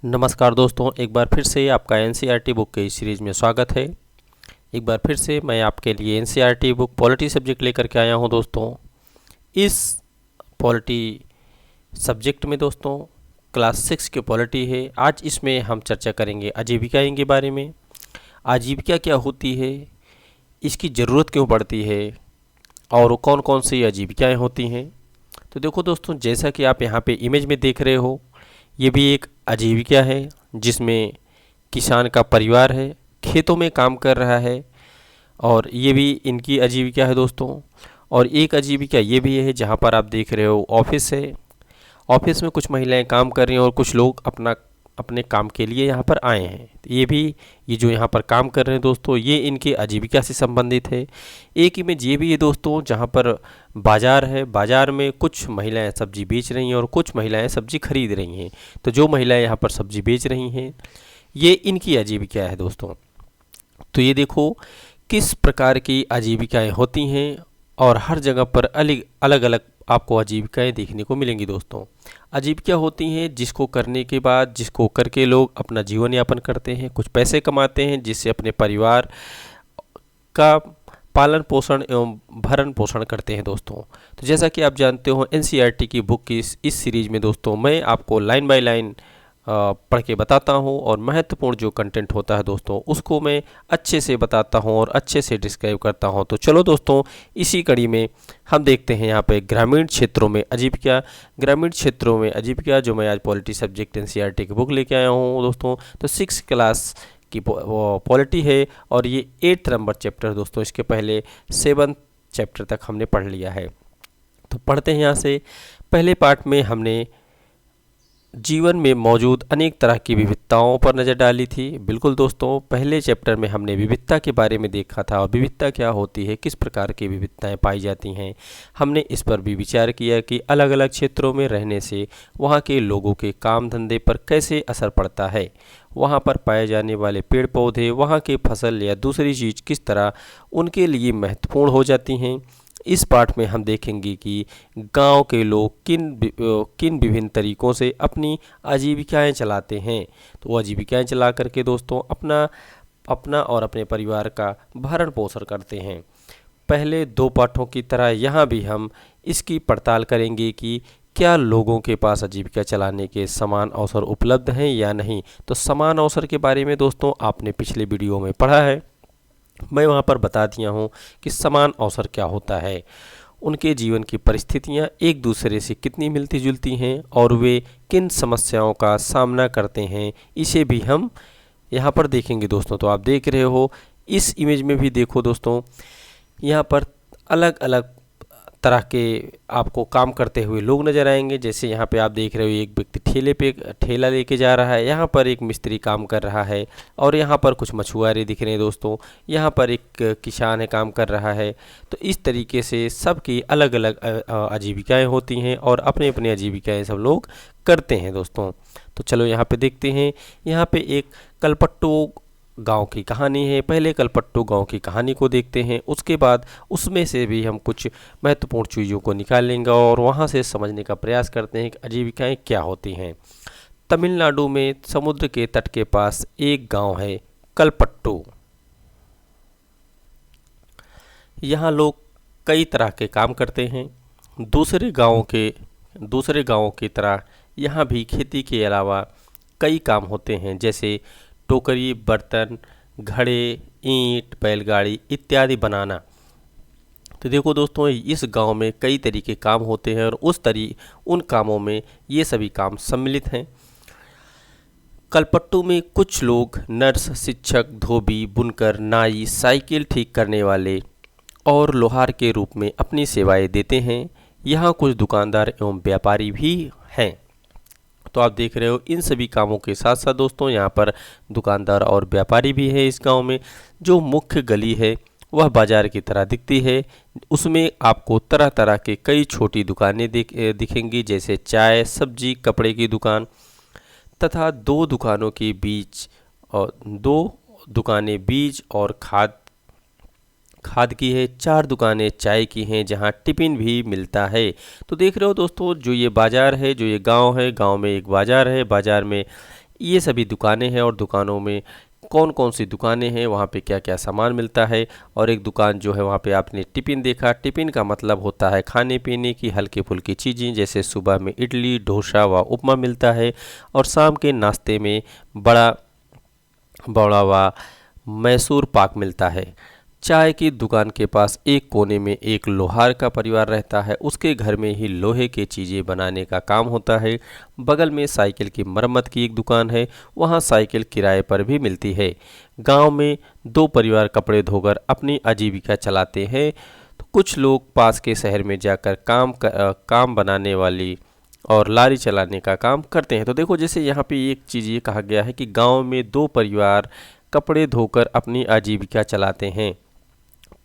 नमस्कार दोस्तों, एक बार फिर से आपका एनसीईआरटी बुक के इस सीरीज़ में स्वागत है। एक बार फिर से मैं आपके लिए एनसीईआरटी बुक पॉलिटी सब्जेक्ट लेकर के आया हूं दोस्तों। इस पॉलिटी सब्जेक्ट में दोस्तों क्लास 6 की पॉलिटी है। आज इसमें हम चर्चा करेंगे आजीविकाएं के बारे में। आजीविका क्या होती है, इसकी ज़रूरत क्यों पड़ती है और कौन कौन सी आजीविकाएँ होती हैं। तो देखो दोस्तों, जैसा कि आप यहाँ पे इमेज में देख रहे हो, ये भी एक आजीविका है जिसमें किसान का परिवार है, खेतों में काम कर रहा है और ये भी इनकी आजीविका है दोस्तों। और एक आजीविका ये भी है जहाँ पर आप देख रहे हो ऑफिस है। ऑफिस में कुछ महिलाएं काम कर रही हैं और कुछ लोग अपने काम के लिए यहाँ पर आए हैं। ये जो यहाँ पर काम कर रहे हैं दोस्तों, ये इनकी आजीविका से संबंधित है। एक इमेज ये भी है दोस्तों जहाँ पर बाज़ार है। बाज़ार में कुछ महिलाएं सब्जी बेच रही हैं और कुछ महिलाएं सब्जी खरीद रही हैं। तो जो महिलाएं यहाँ पर सब्जी बेच रही हैं, ये इनकी आजीविका है दोस्तों। तो ये देखो किस प्रकार की आजीविकाएं होती हैं और हर जगह पर अलग अलग आपको आजीविकाएं देखने को मिलेंगी दोस्तों। आजीविका होती हैं जिसको करके लोग अपना जीवन यापन करते हैं, कुछ पैसे कमाते हैं जिससे अपने परिवार का पालन पोषण एवं भरण पोषण करते हैं दोस्तों। तो जैसा कि आप जानते हो, एनसीईआरटी की बुक की इस सीरीज़ में दोस्तों मैं आपको लाइन बाय लाइन पढ़ के बताता हूँ और महत्वपूर्ण जो कंटेंट होता है दोस्तों उसको मैं अच्छे से बताता हूँ और अच्छे से डिस्क्राइब करता हूँ। तो चलो दोस्तों, इसी कड़ी में हम देखते हैं यहाँ पे ग्रामीण क्षेत्रों में आजीविका। ग्रामीण क्षेत्रों में आजीविका जो मैं आज पॉलिटी सब्जेक्ट एनसीईआरटी की बुक लेके आया हूँ दोस्तों। तो 6 क्लास की पॉलिटी है और ये 8th नंबर चैप्टर दोस्तों। इसके पहले 7th चैप्टर तक हमने पढ़ लिया है। तो पढ़ते हैं यहाँ से। पहले पार्ट में हमने जीवन में मौजूद अनेक तरह की विविधताओं पर नज़र डाली थी। बिल्कुल दोस्तों, पहले चैप्टर में हमने विविधता के बारे में देखा था और विविधता क्या होती है, किस प्रकार की विविधताएं पाई जाती हैं। हमने इस पर भी विचार किया कि अलग अलग क्षेत्रों में रहने से वहाँ के लोगों के काम धंधे पर कैसे असर पड़ता है, वहाँ पर पाए जाने वाले पेड़ पौधे, वहाँ के फसल या दूसरी चीज़ किस तरह उनके लिए महत्वपूर्ण हो जाती हैं। इस पाठ में हम देखेंगे कि गांव के लोग किन विभिन्न तरीकों से अपनी आजीविकाएं चलाते हैं। तो वो आजीविकाएं चला करके दोस्तों अपना और अपने परिवार का भरण पोषण करते हैं। पहले 2 पाठों की तरह यहाँ भी हम इसकी पड़ताल करेंगे कि क्या लोगों के पास आजीविका चलाने के समान अवसर उपलब्ध हैं या नहीं। तो समान अवसर के बारे में दोस्तों आपने पिछले वीडियो में पढ़ा है, मैं वहाँ पर बता दिया हूँ कि समान अवसर क्या होता है, उनके जीवन की परिस्थितियाँ एक दूसरे से कितनी मिलती जुलती हैं और वे किन समस्याओं का सामना करते हैं, इसे भी हम यहाँ पर देखेंगे दोस्तों। तो आप देख रहे हो इस इमेज में भी देखो दोस्तों, यहाँ पर अलग अलग तरह के आपको काम करते हुए लोग नज़र आएंगे। जैसे यहाँ पे आप देख रहे हो एक व्यक्ति ठेले पे ठेला लेके जा रहा है, यहाँ पर एक मिस्त्री काम कर रहा है और यहाँ पर कुछ मछुआरे दिख रहे हैं दोस्तों। यहाँ पर एक किसान है काम कर रहा है। तो इस तरीके से सबकी अलग अलग आजीविकाएं होती हैं और अपने अपने आजीविकाएं सब लोग करते हैं दोस्तों। तो चलो यहाँ पे देखते हैं। यहाँ पे एक कलपट्टू गांव की कहानी है। पहले कलपट्टू गांव की कहानी को देखते हैं, उसके बाद उसमें से भी हम कुछ महत्वपूर्ण चीज़ों को निकालेंगे और वहां से समझने का प्रयास करते हैं कि आजीविकाएं क्या होती हैं। तमिलनाडु में समुद्र के तट के पास एक गांव है कलपट्टू। यहाँ लोग कई तरह के काम करते हैं। दूसरे गांवों की तरह यहाँ भी खेती के अलावा कई काम होते हैं, जैसे टोकरी, बर्तन, घड़े, ईंट, बैलगाड़ी इत्यादि बनाना। तो देखो दोस्तों, इस गांव में कई तरीके काम होते हैं और उन कामों में ये सभी काम सम्मिलित हैं। कलपट्टू में कुछ लोग नर्स, शिक्षक, धोबी, बुनकर, नाई, साइकिल ठीक करने वाले और लोहार के रूप में अपनी सेवाएं देते हैं। यहाँ कुछ दुकानदार एवं व्यापारी भी हैं। तो आप देख रहे हो इन सभी कामों के साथ साथ दोस्तों यहाँ पर दुकानदार और व्यापारी भी है। इस गांव में जो मुख्य गली है वह बाजार की तरह दिखती है। उसमें आपको तरह तरह के कई छोटी दुकानें दिखेंगी, जैसे चाय, सब्जी, कपड़े की दुकान तथा 2 दुकानें बीज और खाद की है। 4 दुकानें चाय की हैं जहां टिफ़िन भी मिलता है। तो देख रहे हो दोस्तों, जो ये बाज़ार है, जो ये गांव है, गांव में एक बाज़ार है। बाज़ार में ये सभी दुकानें हैं और दुकानों में कौन कौन सी दुकानें हैं, वहाँ पे क्या क्या सामान मिलता है। और एक दुकान जो है वहाँ पे आपने टिफ़िन देखा। टिफ़िन का मतलब होता है खाने पीने की हल्की फुल्की चीज़ें, जैसे सुबह में इडली डोसा व उपमा मिलता है और शाम के नाश्ते में बड़ा बड़ा व मैसूर पाक मिलता है। चाय की दुकान के पास एक कोने में एक लोहार का परिवार रहता है, उसके घर में ही लोहे की चीज़ें बनाने का काम होता है। बगल में साइकिल की मरम्मत की एक दुकान है, वहाँ साइकिल किराए पर भी मिलती है। गांव में दो परिवार कपड़े धोकर अपनी आजीविका चलाते हैं, तो कुछ लोग पास के शहर में जाकर काम बनाने वाली और लारी चलाने का काम करते हैं। तो देखो जैसे यहाँ पे एक चीज़ ये कहा गया है कि गांव में दो परिवार कपड़े धोकर अपनी आजीविका चलाते हैं।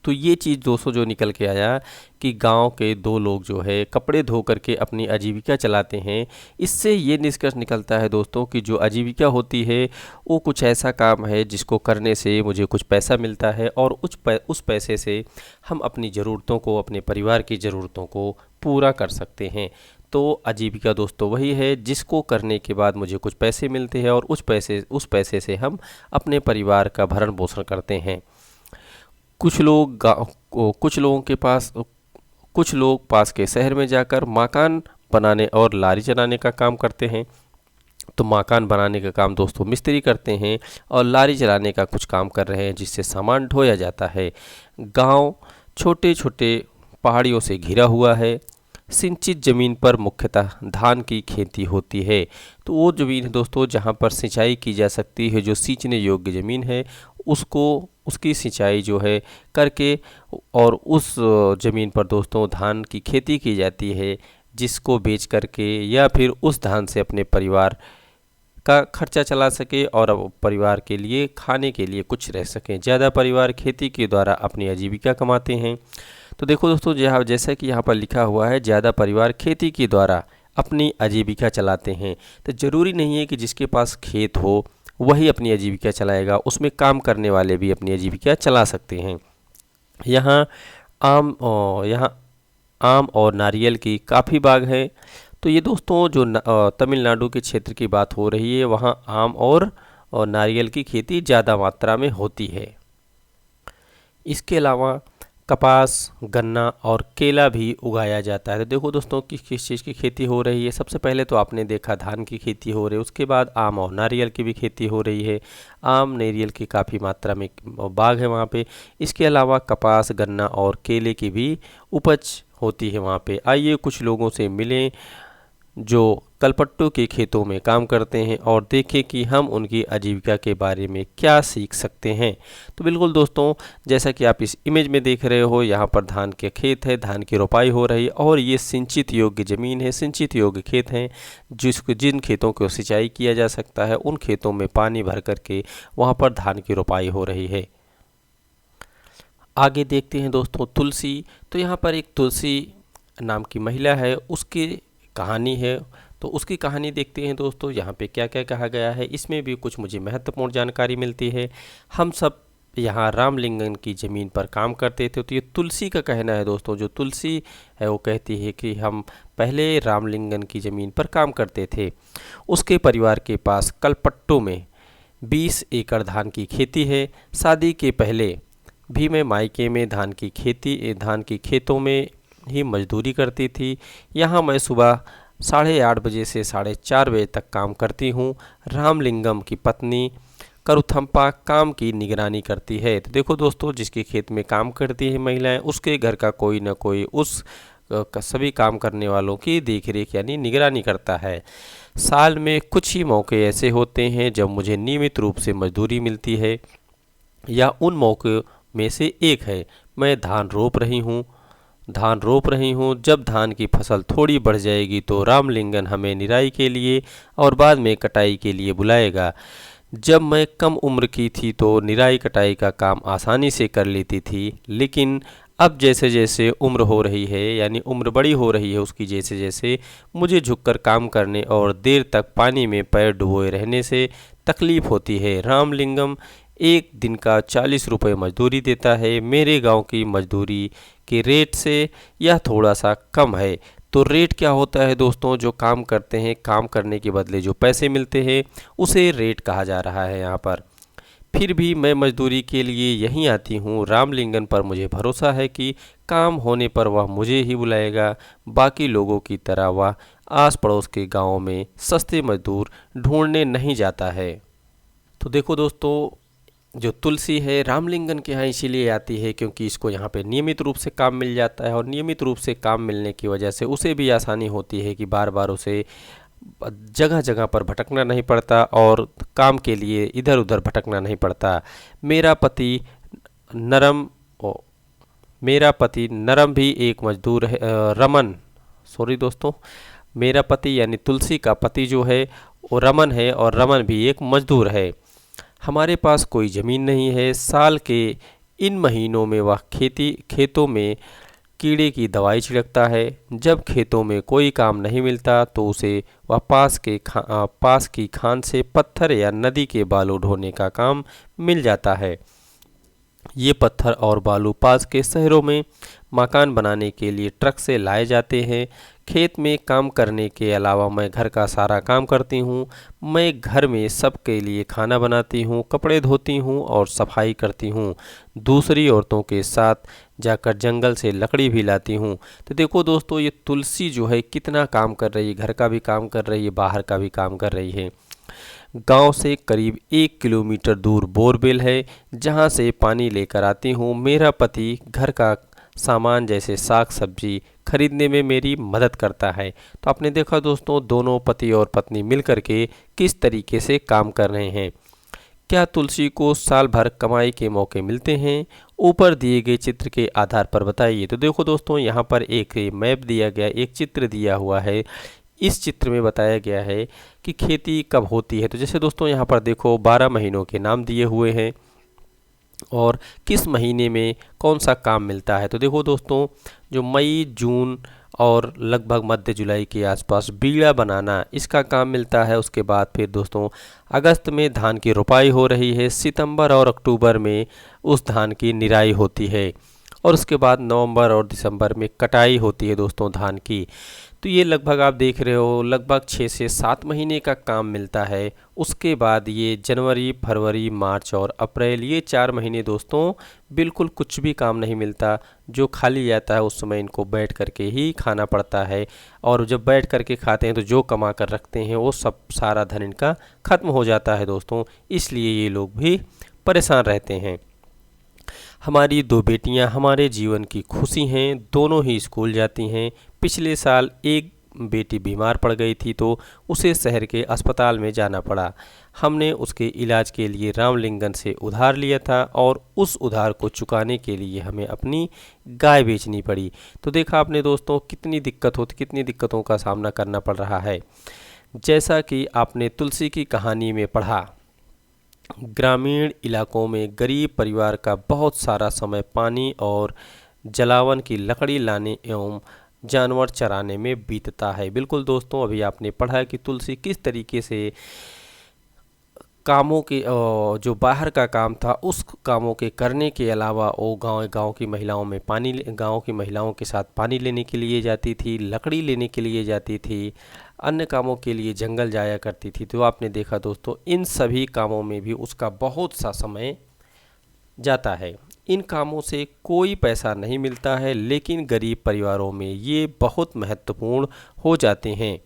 तो ये चीज़ दोस्तों जो निकल के आया कि गांव के दो लोग जो है कपड़े धो करके अपनी आजीविका चलाते हैं, इससे ये निष्कर्ष निकलता है दोस्तों कि जो आजीविका होती है वो कुछ ऐसा काम है जिसको करने से मुझे कुछ पैसा मिलता है और उस पैसे से हम अपनी ज़रूरतों को, अपने परिवार की ज़रूरतों को पूरा कर सकते हैं। तो आजीविका दोस्तों वही है जिसको करने के बाद मुझे कुछ पैसे मिलते हैं और उस पैसे से हम अपने परिवार का भरण पोषण करते हैं। कुछ लोग पास के शहर में जाकर मकान बनाने और लारी चलाने का काम करते हैं। तो मकान बनाने का काम दोस्तों मिस्त्री करते हैं और लारी चलाने का कुछ काम कर रहे हैं जिससे सामान ढोया जाता है। गांव छोटे छोटे पहाड़ियों से घिरा हुआ है। सिंचित ज़मीन पर मुख्यतः धान की खेती होती है। तो वो ज़मीन है दोस्तों जहाँ पर सिंचाई की जा सकती है, जो सींचने योग्य ज़मीन है उसकी सिंचाई जो है करके और उस ज़मीन पर दोस्तों धान की खेती की जाती है, जिसको बेच करके या फिर उस धान से अपने परिवार का खर्चा चला सके और अब परिवार के लिए खाने के लिए कुछ रह सकें। ज़्यादा परिवार खेती के द्वारा अपनी आजीविका कमाते हैं। तो देखो दोस्तों जैसा कि यहाँ पर लिखा हुआ है, ज़्यादा परिवार खेती के द्वारा अपनी आजीविका चलाते हैं। तो ज़रूरी नहीं है कि जिसके पास खेत हो वही अपनी आजीविका चलाएगा, उसमें काम करने वाले भी अपनी आजीविका चला सकते हैं। यहाँ आम और नारियल की काफ़ी बाग हैं। तो ये दोस्तों जो तमिलनाडु के क्षेत्र की बात हो रही है, वहाँ आम और नारियल की खेती ज़्यादा मात्रा में होती है। इसके अलावा कपास, गन्ना और केला भी उगाया जाता है। तो देखो दोस्तों कि किस चीज़ की खेती हो रही है। सबसे पहले तो आपने देखा धान की खेती हो रही है, उसके बाद आम और नारियल की भी खेती हो रही है। आम नारियल की काफ़ी मात्रा में बाग है वहाँ पे। इसके अलावा कपास, गन्ना और केले की भी उपज होती है वहाँ पे। आइए कुछ लोगों से मिलें जो कलपट्टू के खेतों में काम करते हैं और देखें कि हम उनकी आजीविका के बारे में क्या सीख सकते हैं। तो बिल्कुल दोस्तों, जैसा कि आप इस इमेज में देख रहे हो, यहाँ पर धान के खेत है, धान की रोपाई हो रही और ये सिंचित योग्य ज़मीन है, सिंचित योग्य खेत हैं जिन खेतों को सिंचाई किया जा सकता है, उन खेतों में पानी भर करके वहाँ पर धान की रोपाई हो रही है। आगे देखते हैं दोस्तों तुलसी। तो यहाँ पर एक तुलसी नाम की महिला है, उसकी कहानी है। तो उसकी कहानी देखते हैं दोस्तों, यहाँ पे क्या क्या कहा गया है। इसमें भी कुछ मुझे महत्वपूर्ण जानकारी मिलती है। हम सब यहाँ रामलिंगन की ज़मीन पर काम करते थे। तो ये तुलसी का कहना है दोस्तों, जो तुलसी है वो कहती है कि हम पहले रामलिंगन की ज़मीन पर काम करते थे। उसके परिवार के पास कलपट्टू में 20 एकड़ धान की खेती है। शादी के पहले भी मैं मायके में धान की खेतों में ही मजदूरी करती थी। यहाँ मैं सुबह 8:30 बजे से 4:30 बजे तक काम करती हूँ। रामलिंगम की पत्नी करुथम्पा काम की निगरानी करती है। तो देखो दोस्तों, जिसके खेत में काम करती है महिलाएं, उसके घर का कोई ना कोई सभी काम करने वालों की देखरेख यानी निगरानी करता है। साल में कुछ ही मौके ऐसे होते हैं जब मुझे नियमित रूप से मजदूरी मिलती है, या उन मौक़ों में से एक है मैं धान रोप रही हूँ। जब धान की फसल थोड़ी बढ़ जाएगी तो रामलिंगन हमें निराई के लिए और बाद में कटाई के लिए बुलाएगा। जब मैं कम उम्र की थी तो निराई कटाई का काम आसानी से कर लेती थी, लेकिन अब जैसे जैसे उम्र हो रही है, यानी उम्र बड़ी हो रही है उसकी, जैसे जैसे मुझे झुककर काम करने और देर तक पानी में पैर डुबोए रहने से तकलीफ़ होती है। रामलिंगम एक दिन का 40 रुपये मजदूरी देता है। मेरे गांव की मजदूरी के रेट से यह थोड़ा सा कम है। तो रेट क्या होता है दोस्तों, जो काम करते हैं, काम करने के बदले जो पैसे मिलते हैं उसे रेट कहा जा रहा है यहाँ पर। फिर भी मैं मजदूरी के लिए यहीं आती हूँ, रामलिंगन पर मुझे भरोसा है कि काम होने पर वह मुझे ही बुलाएगा। बाकी लोगों की तरह वह आस पड़ोस के गाँव में सस्ते मजदूर ढूंढने नहीं जाता है। तो देखो दोस्तों, जो तुलसी है रामलिंगन के यहाँ इसीलिए आती है क्योंकि इसको यहाँ पे नियमित रूप से काम मिल जाता है, और नियमित रूप से काम मिलने की वजह से उसे भी आसानी होती है कि बार बार उसे जगह जगह पर भटकना नहीं पड़ता और काम के लिए इधर उधर भटकना नहीं पड़ता। मेरा पति नरम ओ, मेरा पति नरम भी एक मजदूर है, रमन, सॉरी दोस्तों, मेरा पति यानी तुलसी का पति जो है वो रमन है, और रमन भी एक मजदूर है। हमारे पास कोई ज़मीन नहीं है। साल के इन महीनों में वह खेतों में कीड़े की दवाई छिड़कता है। जब खेतों में कोई काम नहीं मिलता तो उसे वह पास की खान से पत्थर या नदी के बालू ढोने का काम मिल जाता है। ये पत्थर और बालू पास के शहरों में मकान बनाने के लिए ट्रक से लाए जाते हैं। खेत में काम करने के अलावा मैं घर का सारा काम करती हूँ। मैं घर में सबके लिए खाना बनाती हूँ, कपड़े धोती हूँ और सफाई करती हूँ। दूसरी औरतों के साथ जाकर जंगल से लकड़ी भी लाती हूँ। तो देखो दोस्तों, ये तुलसी जो है कितना काम कर रही है, घर का भी काम कर रही है, बाहर का भी काम कर रही है। गांव से करीब 1 किलोमीटर दूर बोरवेल है जहां से पानी लेकर आती हूं। मेरा पति घर का सामान जैसे साग सब्जी खरीदने में मेरी मदद करता है। तो आपने देखा दोस्तों, दोनों पति और पत्नी मिलकर के किस तरीके से काम कर रहे हैं। क्या तुलसी को साल भर कमाई के मौके मिलते हैं? ऊपर दिए गए चित्र के आधार पर बताइए। तो देखो दोस्तों, यहाँ पर एक मैप दिया गया, एक चित्र दिया हुआ है। इस चित्र में बताया गया है कि खेती कब होती है। तो जैसे दोस्तों यहाँ पर देखो 12 महीनों के नाम दिए हुए हैं और किस महीने में कौन सा काम मिलता है। तो देखो दोस्तों, जो मई, जून और लगभग मध्य जुलाई के आसपास बीड़ा बनाना इसका काम मिलता है। उसके बाद फिर दोस्तों अगस्त में धान की रोपाई हो रही है। सितंबर और अक्टूबर में उस धान की निराई होती है, और उसके बाद नवंबर और दिसंबर में कटाई होती है दोस्तों धान की। तो ये लगभग आप देख रहे हो लगभग 6 से 7 महीने का काम मिलता है। उसके बाद ये जनवरी, फरवरी, मार्च और अप्रैल, ये 4 महीने दोस्तों बिल्कुल कुछ भी काम नहीं मिलता। जो खाली जाता है उस समय इनको बैठ करके ही खाना पड़ता है, और जब बैठ करके खाते हैं तो जो कमा कर रखते हैं वो सब सारा धन इनका ख़त्म हो जाता है दोस्तों। इसलिए ये लोग भी परेशान रहते हैं। हमारी 2 बेटियां हमारे जीवन की खुशी हैं, दोनों ही स्कूल जाती हैं। पिछले साल एक बेटी बीमार पड़ गई थी तो उसे शहर के अस्पताल में जाना पड़ा। हमने उसके इलाज के लिए रामलिंगन से उधार लिया था, और उस उधार को चुकाने के लिए हमें अपनी गाय बेचनी पड़ी। तो देखा आपने दोस्तों कितनी दिक्कतों का सामना करना पड़ रहा है। जैसा कि आपने तुलसी की कहानी में पढ़ा, ग्रामीण इलाकों में गरीब परिवार का बहुत सारा समय पानी और जलावन की लकड़ी लाने एवं जानवर चराने में बीतता है। बिल्कुल दोस्तों, अभी आपने पढ़ा कि तुलसी किस तरीके से कामों के जो बाहर का काम था उस कामों के करने के अलावा वो गांव की महिलाओं के साथ पानी लेने के लिए जाती थी, लकड़ी लेने के लिए जाती थी, अन्य कामों के लिए जंगल जाया करती थी। तो आपने देखा दोस्तों, इन सभी कामों में भी उसका बहुत सा समय जाता है। इन कामों से कोई पैसा नहीं मिलता है, लेकिन गरीब परिवारों में ये बहुत महत्वपूर्ण हो जाते हैं,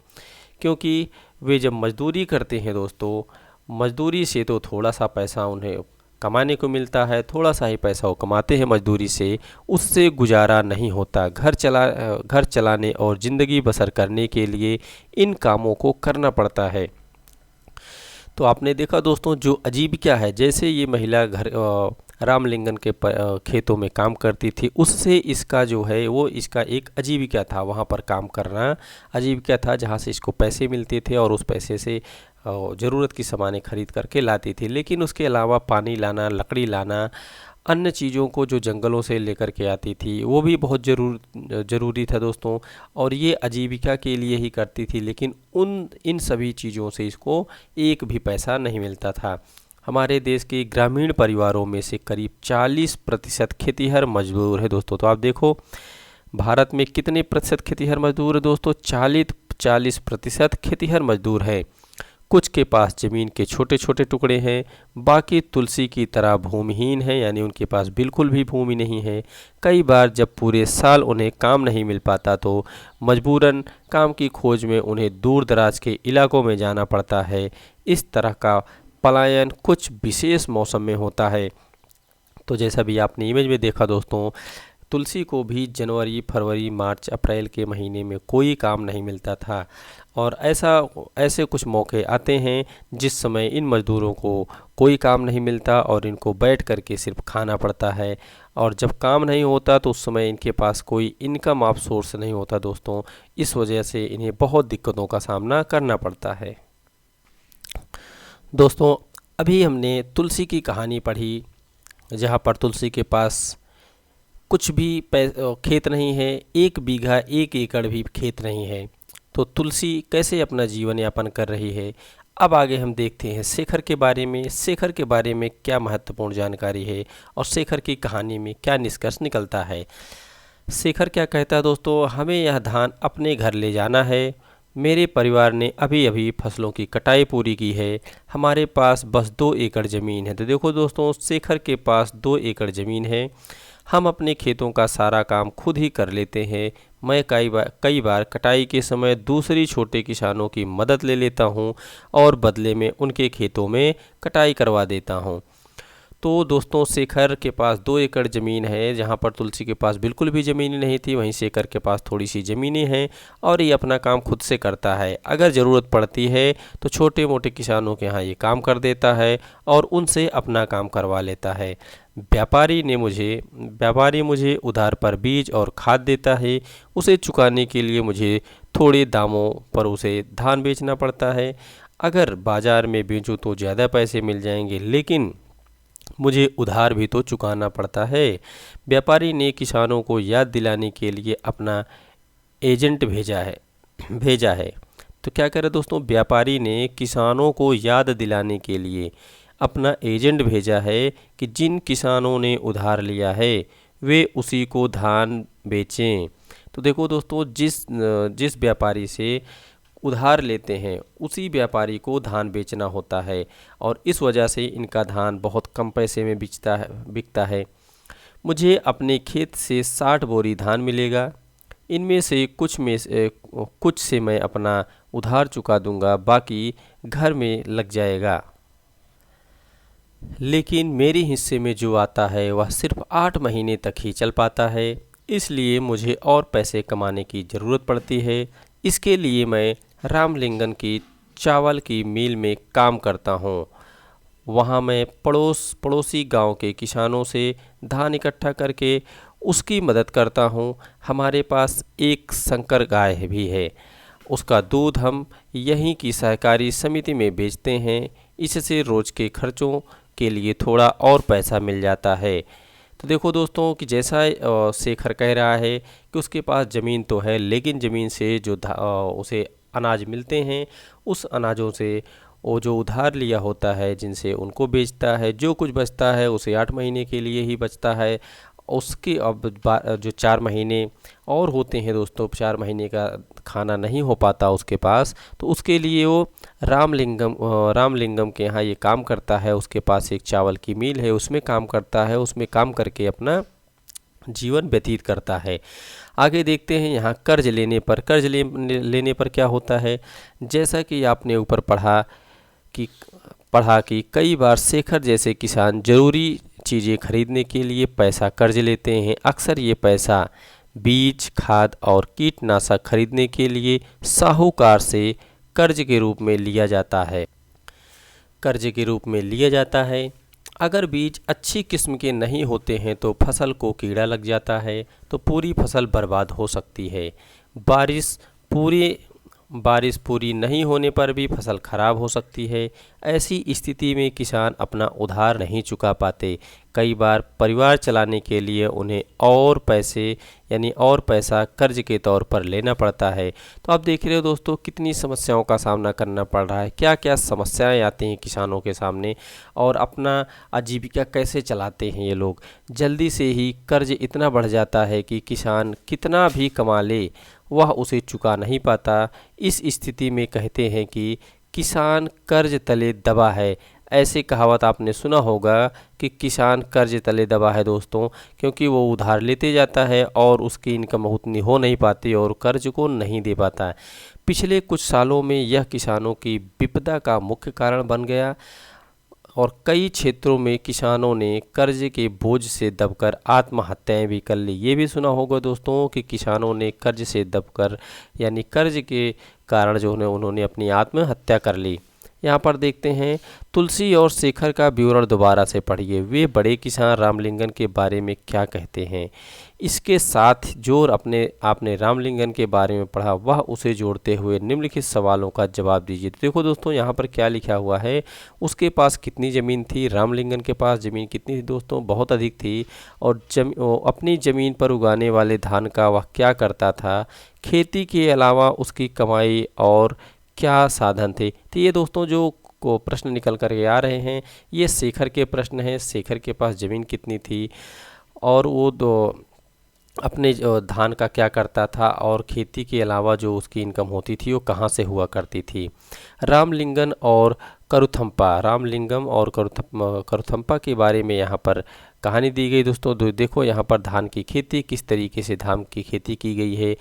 क्योंकि वे जब मजदूरी करते हैं दोस्तों, मजदूरी से तो थोड़ा सा पैसा उन्हें कमाने को मिलता है, थोड़ा सा ही पैसा वो कमाते हैं मजदूरी से, उससे गुजारा नहीं होता। घर चलाने और ज़िंदगी बसर करने के लिए इन कामों को करना पड़ता है। तो आपने देखा दोस्तों, जो आजीविका है, जैसे ये महिला रामलिंगन के खेतों में काम करती थी, उससे इसका जो है वो इसका एक आजीविका था। वहाँ पर काम करना आजीविका था, जहाँ से इसको पैसे मिलते थे और उस पैसे से ज़रूरत की सामानें खरीद करके लाती थी। लेकिन उसके अलावा पानी लाना, लकड़ी लाना, अन्य चीज़ों को जो जंगलों से लेकर के आती थी वो भी बहुत ज़रूरी था दोस्तों, और ये आजीविका के लिए ही करती थी। लेकिन इन सभी चीज़ों से इसको एक भी पैसा नहीं मिलता था। हमारे देश के ग्रामीण परिवारों में से करीब 40% खेतीहर मजदूर है दोस्तों। तो आप देखो, भारत में कितने प्रतिशत खेतिहर मजदूर है दोस्तों? 40% खेतिहर मजदूर हैं। कुछ के पास ज़मीन के छोटे छोटे टुकड़े हैं, बाकी तुलसी की तरह भूमिहीन हैं, यानी उनके पास बिल्कुल भी भूमि नहीं है। कई बार जब पूरे साल उन्हें काम नहीं मिल पाता तो मजबूरन काम की खोज में उन्हें दूर दराज के इलाकों में जाना पड़ता है। इस तरह का पलायन कुछ विशेष मौसम में होता है। तो जैसा भी आपने इमेज में देखा दोस्तों, तुलसी को भी जनवरी, फरवरी, मार्च, अप्रैल के महीने में कोई काम नहीं मिलता था और ऐसे कुछ मौके आते हैं जिस समय इन मज़दूरों को कोई काम नहीं मिलता और इनको बैठ कर के सिर्फ खाना पड़ता है। और जब काम नहीं होता तो उस समय इनके पास कोई इनकम ऑफ सोर्स नहीं होता दोस्तों। इस वजह से इन्हें बहुत दिक्कतों का सामना करना पड़ता है। दोस्तों, अभी हमने तुलसी की कहानी पढ़ी, जहाँ पर तुलसी के पास कुछ भी खेत नहीं है, 1 बीघा 1 एकड़ भी खेत नहीं है। तो तुलसी कैसे अपना जीवन यापन कर रही है। अब आगे हम देखते हैं शेखर के बारे में। शेखर के बारे में क्या महत्वपूर्ण जानकारी है और शेखर की कहानी में क्या निष्कर्ष निकलता है। शेखर क्या कहता है दोस्तों, हमें यह धान अपने घर ले जाना है। मेरे परिवार ने अभी अभी फसलों की कटाई पूरी की है। हमारे पास बस 2 एकड़ ज़मीन है। तो देखो दोस्तों, शेखर के पास 2 एकड़ ज़मीन है। हम अपने खेतों का सारा काम खुद ही कर लेते हैं। मैं कई बार कटाई के समय दूसरी छोटे किसानों की मदद ले लेता हूं और बदले में उनके खेतों में कटाई करवा देता हूं। तो दोस्तों, शेखर के पास 2 एकड़ ज़मीन है, जहां पर तुलसी के पास बिल्कुल भी ज़मीन नहीं थी। वहीं शेखर के पास थोड़ी सी ज़मीनें हैं और ये अपना काम खुद से करता है। अगर ज़रूरत पड़ती है तो छोटे मोटे किसानों के यहाँ ये काम कर देता है और उनसे अपना काम करवा लेता है। व्यापारी मुझे उधार पर बीज और खाद देता है। उसे चुकाने के लिए मुझे थोड़े दामों पर उसे धान बेचना पड़ता है। अगर बाज़ार में बेचूं तो ज़्यादा पैसे मिल जाएंगे, लेकिन मुझे उधार भी तो चुकाना पड़ता है। व्यापारी ने किसानों को याद दिलाने के लिए अपना एजेंट भेजा है। तो क्या करे दोस्तों, व्यापारी ने किसानों को याद दिलाने के लिए अपना एजेंट भेजा है कि जिन किसानों ने उधार लिया है वे उसी को धान बेचें। तो देखो दोस्तों, जिस व्यापारी से उधार लेते हैं उसी व्यापारी को धान बेचना होता है और इस वजह से इनका धान बहुत कम पैसे में बिकता है। मुझे अपने खेत से 60 बोरी धान मिलेगा। इनमें से कुछ से मैं अपना उधार चुका दूंगा, बाकी घर में लग जाएगा। लेकिन मेरे हिस्से में जो आता है वह सिर्फ 8 महीने तक ही चल पाता है, इसलिए मुझे और पैसे कमाने की ज़रूरत पड़ती है। इसके लिए मैं रामलिंगन की चावल की मिल में काम करता हूँ। वहाँ मैं पड़ोसी गांव के किसानों से धान इकट्ठा करके उसकी मदद करता हूँ। हमारे पास एक संकर गाय भी है, उसका दूध हम यहीं की सहकारी समिति में बेचते हैं। इससे रोज़ के खर्चों के लिए थोड़ा और पैसा मिल जाता है। तो देखो दोस्तों कि जैसा शेखर कह रहा है कि उसके पास ज़मीन तो है, लेकिन ज़मीन से जो उसे अनाज मिलते हैं उस अनाजों से वो जो उधार लिया होता है जिनसे उनको बेचता है। जो कुछ बचता है उसे 8 महीने के लिए ही बचता है। उसके अब जो 4 महीने और होते हैं दोस्तों, 4 महीने का खाना नहीं हो पाता उसके पास, तो उसके लिए वो रामलिंगम के यहाँ ये काम करता है। उसके पास एक चावल की मिल है, उसमें काम करता है। उसमें काम करके अपना जीवन व्यतीत करता है। आगे देखते हैं यहाँ कर्ज लेने पर क्या होता है। जैसा कि आपने ऊपर पढ़ा कि कई बार शेखर जैसे किसान ज़रूरी चीज़ें खरीदने के लिए पैसा कर्ज लेते हैं। अक्सर ये पैसा बीज, खाद और कीटनाशक खरीदने के लिए साहूकार से कर्ज के रूप में लिया जाता है। अगर बीज अच्छी किस्म के नहीं होते हैं तो फसल को कीड़ा लग जाता है, तो पूरी फसल बर्बाद हो सकती है। बारिश पूरे बारिश पूरी नहीं होने पर भी फसल खराब हो सकती है। ऐसी स्थिति में किसान अपना उधार नहीं चुका पाते। कई बार परिवार चलाने के लिए उन्हें और पैसे यानी और पैसा कर्ज के तौर पर लेना पड़ता है। तो आप देख रहे हो दोस्तों कितनी समस्याओं का सामना करना पड़ रहा है, क्या क्या समस्याएं आती हैं किसानों के सामने और अपना आजीविका कैसे चलाते हैं ये लोग। जल्दी से ही कर्ज इतना बढ़ जाता है कि किसान कितना भी कमा ले वह उसे चुका नहीं पाता। इस स्थिति में कहते हैं कि किसान कर्ज तले दबा है। ऐसे कहावत आपने सुना होगा कि किसान कर्ज तले दबा है दोस्तों, क्योंकि वो उधार लेते जाता है और उसकी इनकम उतनी हो नहीं पाती और कर्ज को नहीं दे पाता है। पिछले कुछ सालों में यह किसानों की विपदा का मुख्य कारण बन गया और कई क्षेत्रों में किसानों ने कर्ज के बोझ से दबकर आत्महत्याएं भी कर ली। ये भी सुना होगा दोस्तों कि किसानों ने कर्ज से दबकर यानी कर्ज के कारण जो है उन्होंने अपनी आत्महत्या कर ली। यहाँ पर देखते हैं तुलसी और शेखर का विवरण दोबारा से पढ़िए। वे बड़े किसान रामलिंगन के बारे में क्या कहते हैं। इसके साथ जो आपने रामलिंगन के बारे में पढ़ा वह उसे जोड़ते हुए निम्नलिखित सवालों का जवाब दीजिए। तो देखो दोस्तों यहाँ पर क्या लिखा हुआ है, उसके पास कितनी ज़मीन थी। रामलिंगन के पास ज़मीन कितनी थी दोस्तों, बहुत अधिक थी। और अपनी ज़मीन पर उगाने वाले धान का वह क्या करता था। खेती के अलावा उसकी कमाई और क्या साधन थे। तो ये दोस्तों जो को प्रश्न निकल कर के आ रहे हैं ये शेखर के प्रश्न हैं। शेखर के पास ज़मीन कितनी थी और वो अपने धान का क्या करता था और खेती के अलावा जो उसकी इनकम होती थी वो कहाँ से हुआ करती थी। रामलिंगन और करुथम्पा, रामलिंगम और करुथम्पा के बारे में यहाँ पर कहानी दी गई दोस्तों। देखो यहाँ पर धान की खेती किस तरीके से धान की खेती की गई है।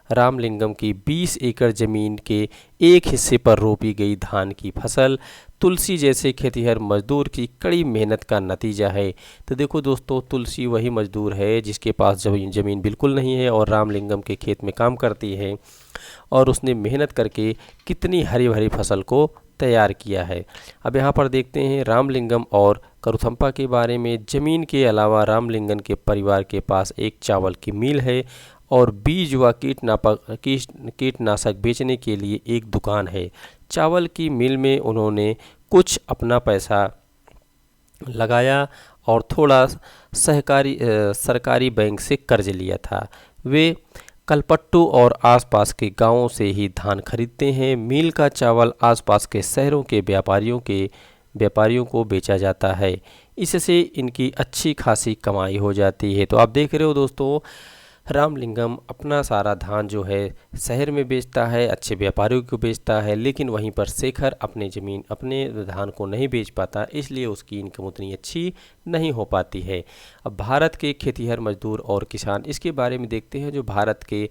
रामलिंगम की 20 एकड़ ज़मीन के एक हिस्से पर रोपी गई धान की फसल तुलसी जैसे खेतिहर मजदूर की कड़ी मेहनत का नतीजा है। तो देखो दोस्तों तुलसी वही मजदूर है जिसके पास ज़मीन बिल्कुल नहीं है और रामलिंगम के खेत में काम करती है और उसने मेहनत करके कितनी हरी भरी फसल को तैयार किया है। अब यहाँ पर देखते हैं रामलिंगम और करुथम्पा के बारे में। ज़मीन के अलावा रामलिंगन के परिवार के पास एक चावल की मिल है और बीज व कीटनाशक बेचने के लिए एक दुकान है। चावल की मिल में उन्होंने कुछ अपना पैसा लगाया और थोड़ा सरकारी बैंक से कर्ज लिया था। वे कलपट्टू और आसपास के गांवों से ही धान खरीदते हैं। मिल का चावल आसपास के शहरों के व्यापारियों को बेचा जाता है। इससे इनकी अच्छी खासी कमाई हो जाती है। तो आप देख रहे हो दोस्तों रामलिंगम अपना सारा धान जो है शहर में बेचता है, अच्छे व्यापारियों को बेचता है, लेकिन वहीं पर शेखर अपने धान को नहीं बेच पाता, इसलिए उसकी इनकम उतनी अच्छी नहीं हो पाती है। अब भारत के खेतिहर मजदूर और किसान, इसके बारे में देखते हैं। जो भारत के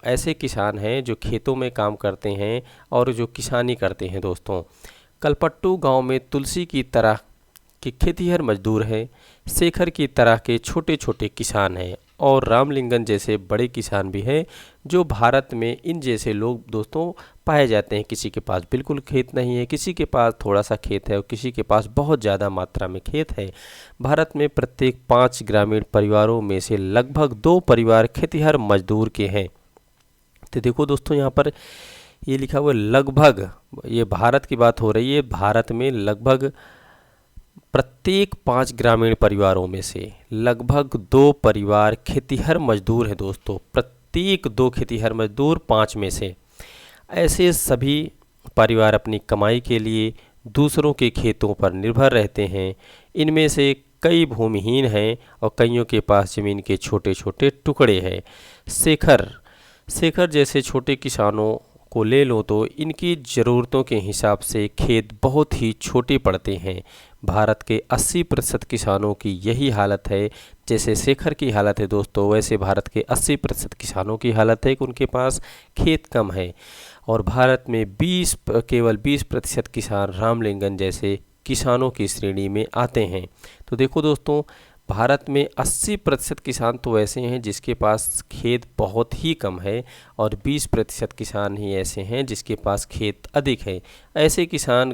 ऐसे किसान हैं जो खेतों में काम करते हैं और जो किसानी करते हैं दोस्तों। कलपट्टू गांव में तुलसी की तरह के खेतिहर मजदूर हैं, शेखर की तरह के छोटे छोटे किसान हैं और रामलिंगन जैसे बड़े किसान भी हैं। जो भारत में इन जैसे लोग दोस्तों पाए जाते हैं। किसी के पास बिल्कुल खेत नहीं है, किसी के पास थोड़ा सा खेत है और किसी के पास बहुत ज़्यादा मात्रा में खेत है। भारत में प्रत्येक 5 ग्रामीण परिवारों में से लगभग 2 परिवार खेतिहर मजदूर के हैं। तो देखो दोस्तों यहाँ पर ये लिखा हुआ लगभग, ये भारत की बात हो रही है। भारत में लगभग प्रत्येक 5 ग्रामीण परिवारों में से लगभग 2 परिवार खेतिहर मजदूर हैं दोस्तों। प्रत्येक 2 खेतिहर मजदूर 5 में से। ऐसे सभी परिवार अपनी कमाई के लिए दूसरों के खेतों पर निर्भर रहते हैं। इनमें से कई भूमिहीन हैं और कईयों के पास ज़मीन के छोटे छोटे टुकड़े हैं। शेखर जैसे छोटे किसानों को ले लो तो इनकी ज़रूरतों के हिसाब से खेत बहुत ही छोटे पड़ते हैं। भारत के 80% किसानों की यही हालत है। जैसे शेखर की हालत है दोस्तों, वैसे भारत के 80% किसानों की हालत है कि उनके पास खेत कम है। और भारत में केवल 20% किसान रामलिंगन जैसे किसानों की श्रेणी में आते हैं। तो देखो दोस्तों भारत में 80% किसान तो ऐसे हैं जिसके पास खेत बहुत ही कम है और 20% किसान ही ऐसे हैं जिसके पास खेत अधिक है। ऐसे किसान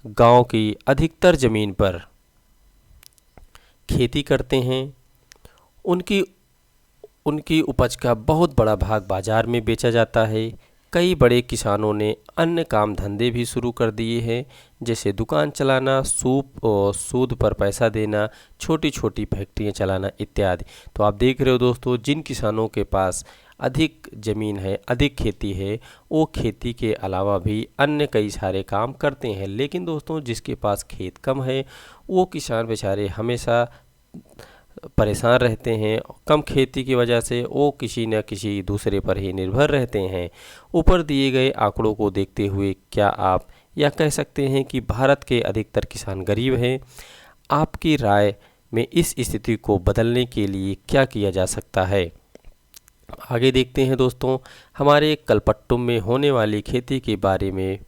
गांव की अधिकतर ज़मीन पर खेती करते हैं। उनकी उनकी उपज का बहुत बड़ा भाग बाज़ार में बेचा जाता है। कई बड़े किसानों ने अन्य काम धंधे भी शुरू कर दिए हैं, जैसे दुकान चलाना, सूप और सूद पर पैसा देना, छोटी छोटी फैक्ट्रियां चलाना इत्यादि। तो आप देख रहे हो दोस्तों, जिन किसानों के पास अधिक ज़मीन है, अधिक खेती है, वो खेती के अलावा भी अन्य कई सारे काम करते हैं। लेकिन दोस्तों, जिसके पास खेत कम है, वो किसान बेचारे हमेशा परेशान रहते हैं। कम खेती की वजह से वो किसी न किसी दूसरे पर ही निर्भर रहते हैं। ऊपर दिए गए आंकड़ों को देखते हुए क्या आप यह कह सकते हैं कि भारत के अधिकतर किसान गरीब हैं? आपकी राय में इस स्थिति को बदलने के लिए क्या किया जा सकता है? आगे देखते हैं दोस्तों। हमारे कलपट्टुम में होने वाली खेती के बारे में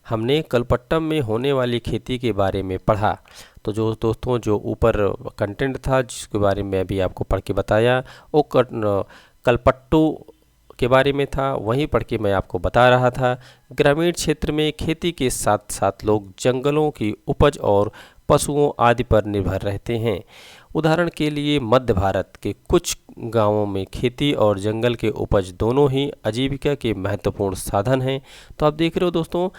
हमने कलपट्टम में होने वाली खेती के बारे में पढ़ा। तो जो दोस्तों, जो ऊपर कंटेंट था जिसके बारे में अभी आपको पढ़ के बताया, वो कलपट्टू के बारे में था, वहीं पढ़ के मैं आपको बता रहा था। ग्रामीण क्षेत्र में खेती के साथ साथ लोग जंगलों की उपज और पशुओं आदि पर निर्भर रहते हैं। उदाहरण के लिए मध्य भारत के कुछ गांवों में खेती और जंगल के उपज दोनों ही आजीविका के महत्वपूर्ण साधन हैं। तो आप देख रहे हो दोस्तों,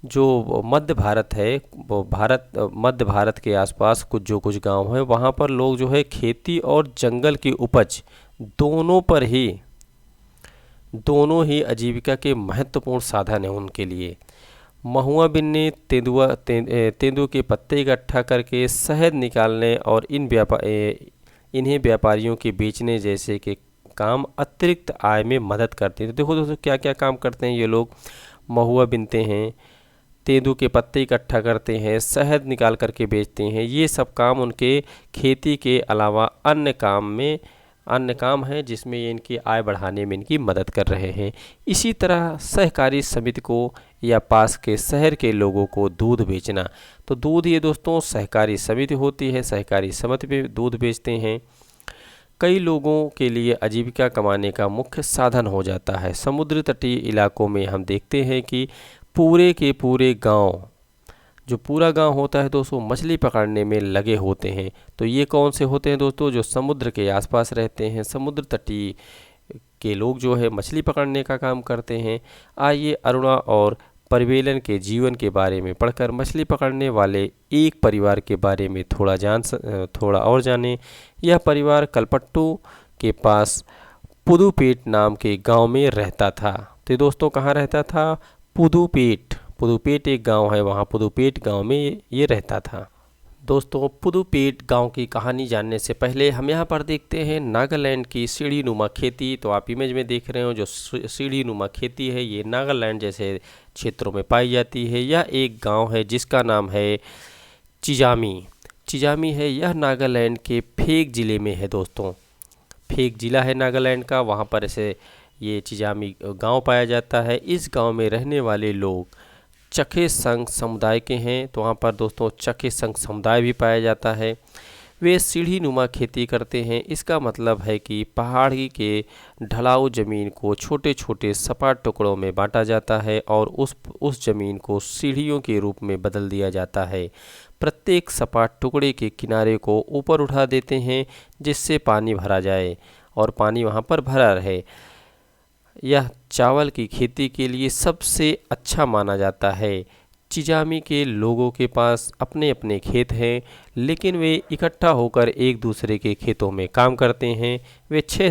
जो मध्य भारत है, वो मध्य भारत के आसपास कुछ गांव हैं, वहाँ पर लोग जो है खेती और जंगल की उपज दोनों ही आजीविका के महत्वपूर्ण साधन हैं उनके लिए। महुआ बिनने, तेंदुआ के पत्ते इकट्ठा करके शहद निकालने और इन्हें व्यापारियों के बेचने जैसे के काम अतिरिक्त आय में मदद करते हैं। तो देखो दोस्तों, क्या क्या काम करते हैं ये लोग। महुआ बिनते हैं, तेंदू के पत्ते इकट्ठा करते हैं, शहद निकाल करके बेचते हैं। ये सब काम उनके खेती के अलावा अन्य काम हैं जिसमें ये इनकी आय बढ़ाने में इनकी मदद कर रहे हैं। इसी तरह सहकारी समिति को या पास के शहर के लोगों को दूध बेचना। तो दूध, ये दोस्तों सहकारी समिति होती है, सहकारी समिति पे दूध बेचते हैं। कई लोगों के लिए आजीविका कमाने का मुख्य साधन हो जाता है। समुद्र तटीय इलाकों में हम देखते हैं कि पूरे के पूरे गांव, जो पूरा गांव होता है दोस्तों, मछली पकड़ने में लगे होते हैं। तो ये कौन से होते हैं दोस्तों? जो समुद्र के आसपास रहते हैं, समुद्र तटीय के लोग जो है मछली पकड़ने का काम करते हैं। आइए अरुणा और परिवेलन के जीवन के बारे में पढ़कर मछली पकड़ने वाले एक परिवार के बारे में थोड़ा और जानें। यह परिवार कलपट्टू के पास पुदुपेट नाम के गांव में रहता था। तो दोस्तों, कहाँ रहता था? पुदुपेट एक गांव है, वहाँ पुदुपेट गांव में ये रहता था। दोस्तों, पुदुपेट गांव की कहानी जानने से पहले हम यहाँ पर देखते हैं नागालैंड की सीढ़ी नुमा खेती। तो आप इमेज में देख रहे हो, जो सीढ़ी नुमा खेती है, ये नागालैंड जैसे क्षेत्रों में पाई जाती है। यह एक गांव है जिसका नाम है चिजामी है। यह नागालैंड के फेक ज़िले में है दोस्तों। फेक ज़िला है नागालैंड का, वहाँ पर ऐसे ये चिजामी गांव पाया जाता है। इस गांव में रहने वाले लोग चखे संघ समुदाय के हैं। तो वहाँ पर दोस्तों चखे संघ समुदाय भी पाया जाता है। वे सीढ़ी नुमा खेती करते हैं। इसका मतलब है कि पहाड़ी के ढलाऊ ज़मीन को छोटे छोटे सपाट टुकड़ों में बांटा जाता है और उस ज़मीन को सीढ़ियों के रूप में बदल दिया जाता है। प्रत्येक सपाट टुकड़े के किनारे को ऊपर उठा देते हैं जिससे पानी भरा जाए और पानी वहाँ पर भरा रहे। यह चावल की खेती के लिए सबसे अच्छा माना जाता है। चिजामी के लोगों के पास अपने अपने खेत हैं, लेकिन वे इकट्ठा होकर एक दूसरे के खेतों में काम करते हैं। वे 6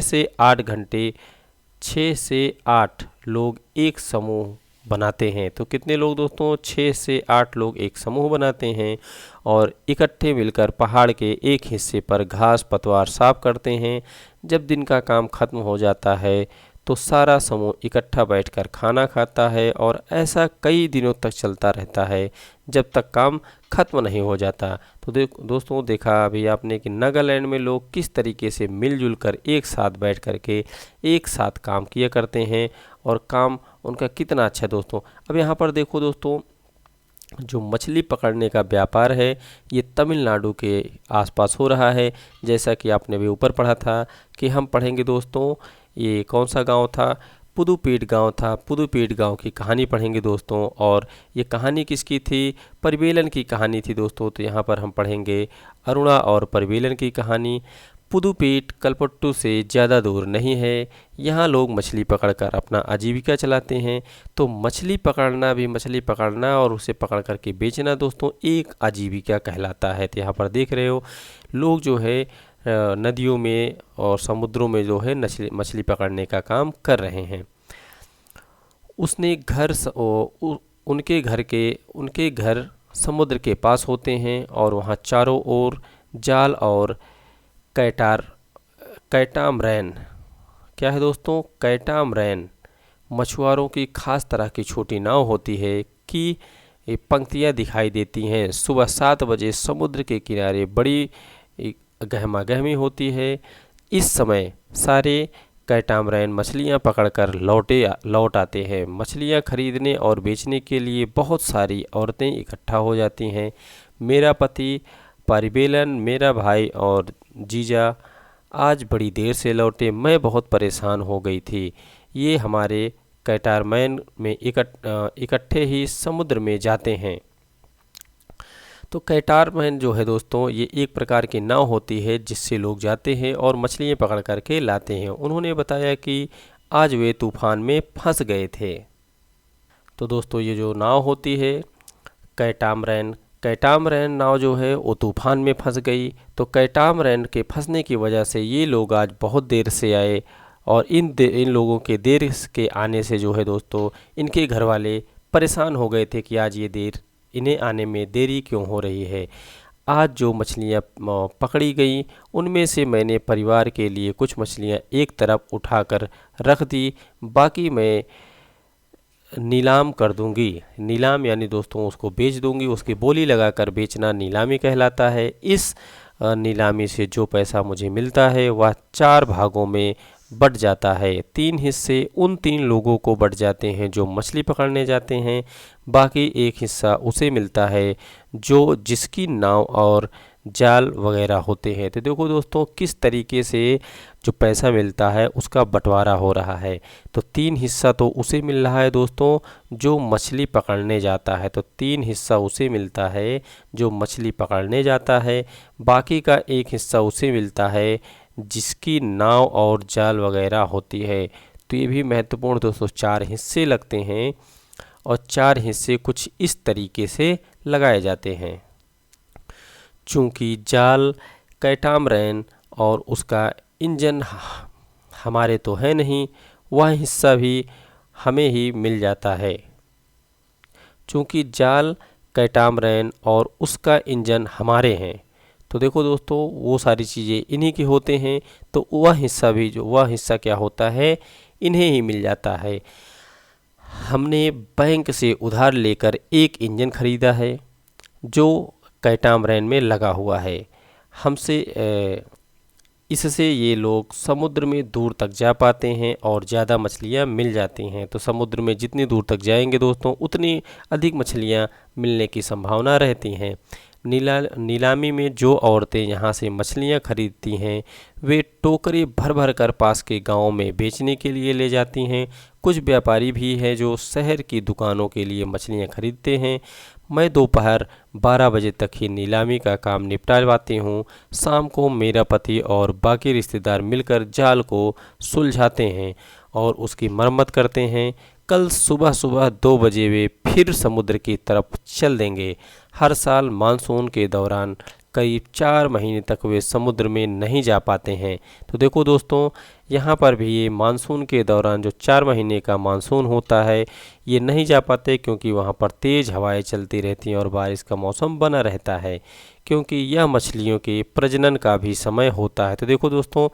से 8 लोग एक समूह बनाते हैं। तो कितने लोग दोस्तों? 6 से 8 लोग एक समूह बनाते हैं और इकट्ठे मिलकर पहाड़ के एक हिस्से पर घास पतवार साफ करते हैं। जब दिन का काम खत्म हो जाता है तो सारा समूह इकट्ठा बैठकर खाना खाता है और ऐसा कई दिनों तक चलता रहता है जब तक काम खत्म नहीं हो जाता। तो दोस्तों, देखा अभी आपने कि नागालैंड में लोग किस तरीके से मिलजुल कर एक साथ बैठ कर के एक साथ काम किया करते हैं और काम उनका कितना अच्छा है दोस्तों। अब यहाँ पर देखो दोस्तों, जो मछली पकड़ने का व्यापार है ये तमिलनाडु के आसपास हो रहा है। जैसा कि आपने भी ऊपर पढ़ा था कि हम पढ़ेंगे दोस्तों, ये कौन सा गांव था? पुदुपेट गांव था। पुदुपेट गांव की कहानी पढ़ेंगे दोस्तों। और ये कहानी किसकी थी? परिवेलन की कहानी थी दोस्तों। तो यहाँ पर हम पढ़ेंगे अरुणा और परिवेलन की कहानी। पुदुपेट कल्पट्टू से ज़्यादा दूर नहीं है। यहाँ लोग मछली पकड़कर अपना आजीविका चलाते हैं। तो मछली पकड़ना और उसे पकड़ कर के बेचना दोस्तों एक आजीविका कहलाता है। तो यहाँ पर देख रहे हो लोग जो है नदियों में और समुद्रों में जो है मछली पकड़ने का काम कर रहे हैं। उसने उनके घर समुद्र के पास होते हैं और वहाँ चारों ओर जाल और कैटामरैन क्या है दोस्तों, कैटामरैन मछुआरों की खास तरह की छोटी नाव होती है कि पंक्तियाँ दिखाई देती हैं। सुबह 7 बजे समुद्र के किनारे बड़ी गहमा गहमी होती है। इस समय सारे कैटामरैन मछलियाँ पकड़कर लौट आते हैं। मछलियाँ खरीदने और बेचने के लिए बहुत सारी औरतें इकट्ठा हो जाती हैं। मेरा पति पारिबेलन, मेरा भाई और जीजा आज बड़ी देर से लौटे। मैं बहुत परेशान हो गई थी। ये हमारे कैटामरैन में इकट्ठे ही समुद्र में जाते हैं। तो कैटामरैन जो है दोस्तों ये एक प्रकार की नाव होती है जिससे लोग जाते हैं और मछलियाँ पकड़ करके लाते हैं। उन्होंने बताया कि आज वे तूफान में फंस गए थे। तो दोस्तों ये जो नाव होती है कैटामरैन नाव जो है वो तूफान में फंस गई। तो कैटामरैन के फंसने की वजह से ये लोग आज बहुत देर से आए और इन लोगों के देर के आने से जो है दोस्तों इनके घर वाले परेशान हो गए थे कि आज इन्हें आने में देरी क्यों हो रही है। आज जो मछलियाँ पकड़ी गई उनमें से मैंने परिवार के लिए कुछ मछलियाँ एक तरफ उठाकर रख दी, बाकी मैं नीलाम कर दूंगी। नीलाम यानी दोस्तों उसको बेच दूंगी। उसकी बोली लगाकर बेचना नीलामी कहलाता है। इस नीलामी से जो पैसा मुझे मिलता है वह 4 भागों में बट जाता है। 3 हिस्से उन 3 लोगों को बट जाते हैं जो मछली पकड़ने जाते हैं, बाकी 1 हिस्सा उसे मिलता है जिसकी नाव और जाल वगैरह होते हैं। तो देखो दोस्तों किस तरीके से जो पैसा मिलता है उसका बंटवारा हो रहा है। तो 3 हिस्सा तो उसे मिल रहा है दोस्तों जो मछली पकड़ने जाता है। तो 3 हिस्सा उसे मिलता है जो मछली पकड़ने जाता है, बाकी का 1 हिस्सा उसे मिलता है जिसकी नाव और जाल वगैरह होती है। तो ये भी महत्वपूर्ण दोस्तों 4 हिस्से लगते हैं और 4 हिस्से कुछ इस तरीके से लगाए जाते हैं। चूँकि जाल कैटामरैन और उसका इंजन हमारे तो है नहीं, वह हिस्सा भी हमें ही मिल जाता है। चूँकि जाल कैटामरैन और उसका इंजन हमारे हैं, तो देखो दोस्तों वो सारी चीज़ें इन्हीं की होते हैं। तो वह हिस्सा क्या होता है, इन्हें ही मिल जाता है। हमने बैंक से उधार लेकर एक इंजन खरीदा है जो कैटामरैन में लगा हुआ है। इससे ये लोग समुद्र में दूर तक जा पाते हैं और ज़्यादा मछलियाँ मिल जाती हैं। तो समुद्र में जितनी दूर तक जाएंगे दोस्तों उतनी अधिक मछलियाँ मिलने की संभावना रहती हैं। नीलामी में जो औरतें यहाँ से मछलियाँ खरीदती हैं वे टोकरे भर भर कर पास के गाँव में बेचने के लिए ले जाती हैं। कुछ व्यापारी भी हैं जो शहर की दुकानों के लिए मछलियाँ खरीदते हैं। मैं दोपहर 12 बजे तक ही नीलामी का काम निपटावाती हूँ। शाम को मेरा पति और बाकी रिश्तेदार मिलकर जाल को सुलझाते हैं और उसकी मरम्मत करते हैं। कल सुबह 2 बजे वे फिर समुद्र की तरफ चल देंगे। हर साल मानसून के दौरान करीब 4 महीने तक वे समुद्र में नहीं जा पाते हैं। तो देखो दोस्तों यहाँ पर भी ये मानसून के दौरान जो 4 महीने का मानसून होता है ये नहीं जा पाते क्योंकि वहाँ पर तेज़ हवाएं चलती रहती हैं और बारिश का मौसम बना रहता है, क्योंकि यह मछलियों के प्रजनन का भी समय होता है। तो देखो दोस्तों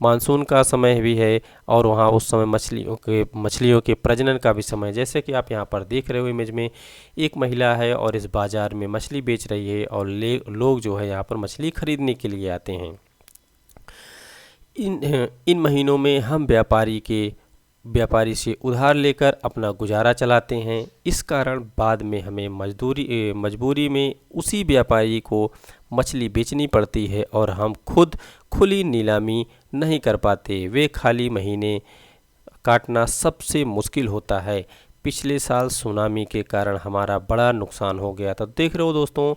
मानसून का समय भी है और वहाँ उस समय मछलियों के प्रजनन का भी समय। जैसे कि आप यहाँ पर देख रहे हो इमेज में एक महिला है और इस बाज़ार में मछली बेच रही है और लोग जो है यहाँ पर मछली खरीदने के लिए आते हैं। इन महीनों में हम व्यापारी से उधार लेकर अपना गुजारा चलाते हैं। इस कारण बाद में हमें मजबूरी में उसी व्यापारी को मछली बेचनी पड़ती है और हम खुद खुली नीलामी नहीं कर पाते। वे खाली महीने काटना सबसे मुश्किल होता है। पिछले साल सुनामी के कारण हमारा बड़ा नुकसान हो गया था। देख रहे हो दोस्तों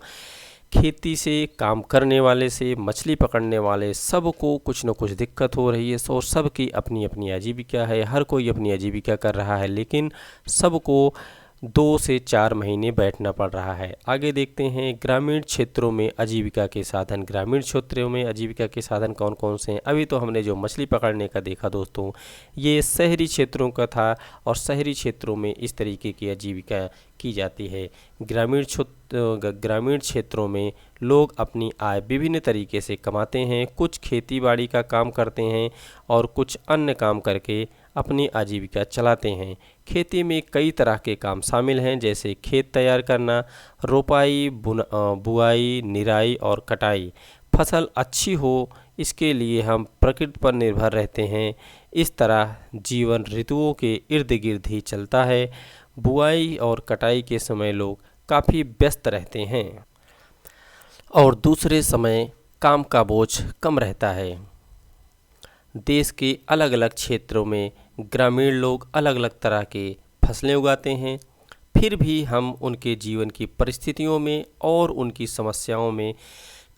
खेती से, काम करने वाले से, मछली पकड़ने वाले, सबको कुछ न कुछ दिक्कत हो रही है और सबकी अपनी अपनी आजीविका है, हर कोई अपनी आजीविका कर रहा है, लेकिन सबको 2 से 4 महीने बैठना पड़ रहा है। आगे देखते हैं ग्रामीण क्षेत्रों में आजीविका के साधन। ग्रामीण क्षेत्रों में आजीविका के साधन कौन कौन से हैं? अभी तो हमने जो मछली पकड़ने का देखा दोस्तों, ये शहरी क्षेत्रों का था और शहरी क्षेत्रों में इस तरीके की आजीविका की जाती है। ग्रामीण क्षेत्रों में लोग अपनी आय विभिन्न तरीके से कमाते हैं। कुछ खेती बाड़ी का काम करते हैं और कुछ अन्य काम करके अपनी आजीविका चलाते हैं। खेती में कई तरह के काम शामिल हैं, जैसे खेत तैयार करना, रोपाई, बुआई, निराई और कटाई। फसल अच्छी हो इसके लिए हम प्रकृति पर निर्भर रहते हैं। इस तरह जीवन ऋतुओं के इर्द गिर्द ही चलता है। बुआई और कटाई के समय लोग काफ़ी व्यस्त रहते हैं और दूसरे समय काम का बोझ कम रहता है। देश के अलग अलग क्षेत्रों में ग्रामीण लोग अलग अलग तरह के फसलें उगाते हैं, फिर भी हम उनके जीवन की परिस्थितियों में और उनकी समस्याओं में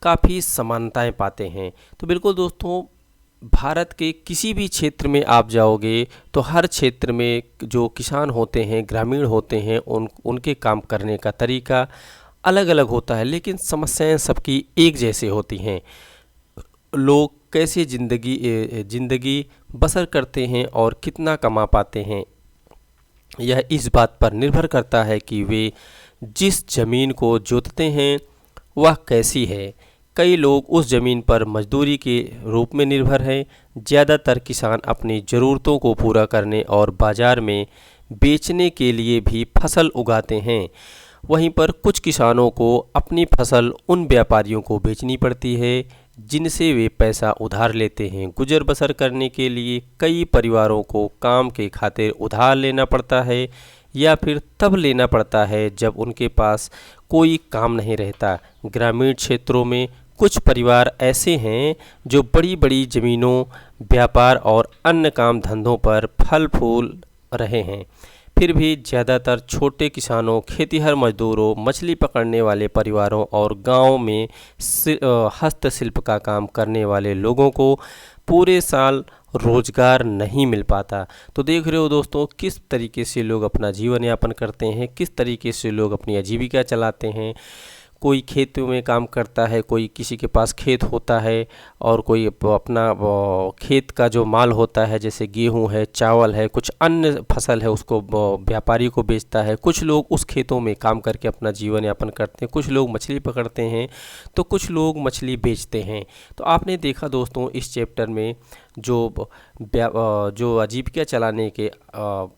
काफ़ी समानताएं पाते हैं। तो बिल्कुल दोस्तों, भारत के किसी भी क्षेत्र में आप जाओगे तो हर क्षेत्र में जो किसान होते हैं, ग्रामीण होते हैं, उनके काम करने का तरीका अलग अलग होता है, लेकिन समस्याएं सबकी एक जैसे होती हैं। लोग कैसे ज़िंदगी बसर करते हैं और कितना कमा पाते हैं, यह इस बात पर निर्भर करता है कि वे जिस ज़मीन को जोतते हैं वह कैसी है। कई लोग उस ज़मीन पर मजदूरी के रूप में निर्भर हैं। ज़्यादातर किसान अपनी ज़रूरतों को पूरा करने और बाज़ार में बेचने के लिए भी फसल उगाते हैं। वहीं पर कुछ किसानों को अपनी फसल उन व्यापारियों को बेचनी पड़ती है जिनसे वे पैसा उधार लेते हैं। गुजर बसर करने के लिए कई परिवारों को काम के खातिर उधार लेना पड़ता है या फिर तब लेना पड़ता है जब उनके पास कोई काम नहीं रहता। ग्रामीण क्षेत्रों में कुछ परिवार ऐसे हैं जो बड़ी बड़ी ज़मीनों, व्यापार और अन्य काम धंधों पर फल फूल रहे हैं। फिर भी ज़्यादातर छोटे किसानों, खेतिहर मजदूरों, मछली पकड़ने वाले परिवारों और गांव में हस्तशिल्प का काम करने वाले लोगों को पूरे साल रोज़गार नहीं मिल पाता। तो देख रहे हो दोस्तों, किस तरीके से लोग अपना जीवन यापन करते हैं, किस तरीके से लोग अपनी आजीविका चलाते हैं। कोई खेतों में काम करता है, कोई किसी के पास खेत होता है और कोई अपना खेत का जो माल होता है, जैसे गेहूं है, चावल है, कुछ अन्य फसल है, उसको व्यापारी को बेचता है। कुछ लोग उस खेतों में काम करके अपना जीवन यापन करते हैं। कुछ लोग मछली पकड़ते हैं तो कुछ लोग मछली बेचते हैं। तो आपने देखा दोस्तों, इस चैप्टर में जो आजीविका चलाने के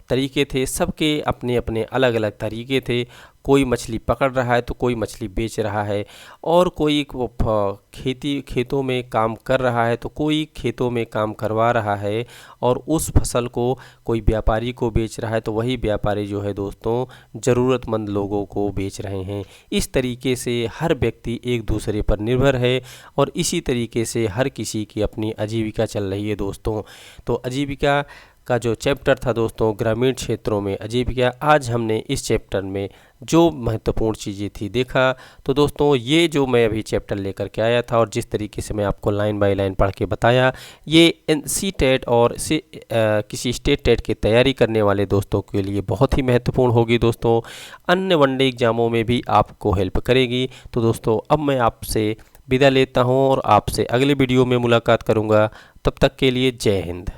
तरीके थे, सबके अपने अपने अलग अलग तरीके थे। कोई मछली पकड़ रहा है तो कोई मछली बेच रहा है, और कोई खेतों में काम कर रहा है तो कोई खेतों में काम करवा रहा है, और उस फसल को कोई व्यापारी को बेच रहा है तो वही व्यापारी जो है दोस्तों ज़रूरतमंद लोगों को बेच रहे हैं। इस तरीके से हर व्यक्ति एक दूसरे पर निर्भर है और इसी तरीके से हर किसी की अपनी आजीविका चल रही है दोस्तों। तो आजीविका का जो चैप्टर था दोस्तों, ग्रामीण क्षेत्रों में आजीविका, आज हमने इस चैप्टर में जो महत्वपूर्ण चीज़ें थी देखा। तो दोस्तों, ये जो मैं अभी चैप्टर लेकर के आया था और जिस तरीके से मैं आपको लाइन बाय लाइन पढ़ के बताया, ये NC टेट और किसी स्टेट टेट की तैयारी करने वाले दोस्तों के लिए बहुत ही महत्वपूर्ण होगी दोस्तों। अन्य वनडे एग्जामों में भी आपको हेल्प करेगी। तो दोस्तों, अब मैं आपसे विदा लेता हूँ और आपसे अगले वीडियो में मुलाकात करूँगा। तब तक के लिए जय हिंद।